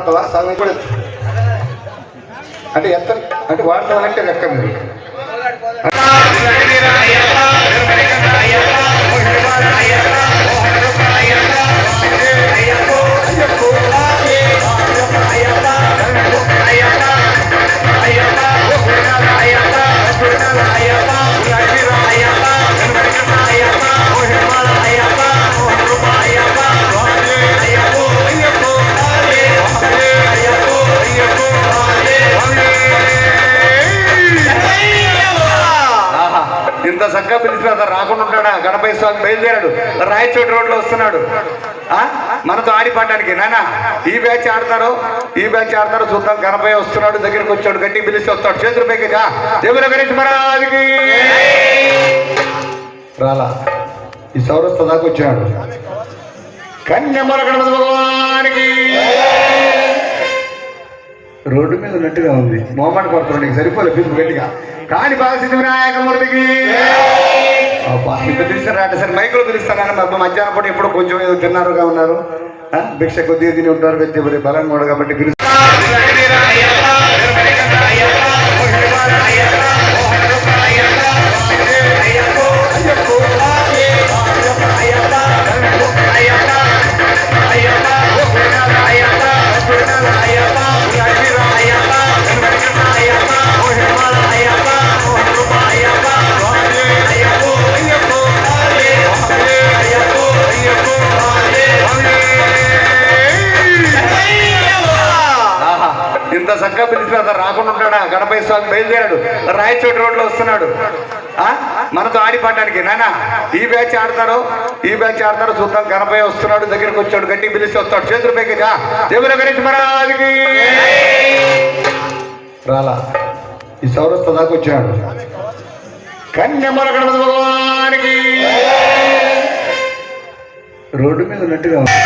వాడతావా సగం కూడా అంటే ఎంత అంటే వాడతామంటే లెక్క మీరు ఇంత చక్కగా పిలిచిన రాకుండా ఉంటాడా? గణపతి స్వామి బయలుదేరాడు, రాయచోటి రోడ్లో వస్తున్నాడు మనతో ఆడిపడడానికి. నాన్న ఈ బ్యాచ్ ఆడతారు చూద్దాం. గణపతి వస్తున్నాడు, దగ్గరికి వచ్చాడు, గట్టి పిలిచి వస్తాడు. చేతులు పైకిగా దేవుల గణేష్ మహారాజుకి రాలా. ఈ సౌరస్థ దాకా వచ్చాడు. కన్యమల గణపతి భగవానికి రోడ్డు మీద ఉన్నట్టుగా ఉంది. మొహమాట పడుతున్నాడు, నీకు సరిపోలేదు పిలుపు గట్టిగా. కాని బాలసిద్ధి వినాయకమూర్తికి ఇంత పిలుస్తారా? సరే మైకులో పిలుస్తాను. మధ్యాహ్నం పూట ఎప్పుడో కొంచెం ఏదో తిన్నారుగా ఉన్నారు, భిక్ష కొద్దిగా తిని ఉంటారు, కొద్దిగా బలం కూడా కాబట్టి పిలుస్తారు. ఇంత చక్కగా పిలిచిన రాకుండా ఉంటాడా? గణపతి స్వామి బయలుదేరాడు, రాయచోటి రోడ్లో వస్తున్నాడు మనతో ఆడిపడడానికి. నాన్న ఈ బ్యాచ్ ఆడతారు చూద్దాం. గణపతి వస్తున్నాడు, దగ్గరికి వచ్చాడు, గట్టి పిలిచి వస్తాడు. చేతులు పైకిగా దేవుల గణేష్ మహారాజుకి రాలా. ఈ సౌరస్థ దాకా వచ్చాడు. కన్యమల గణపతి భగవానికి రోడ్డు మీద ఉన్నట్టుగా ఉంది.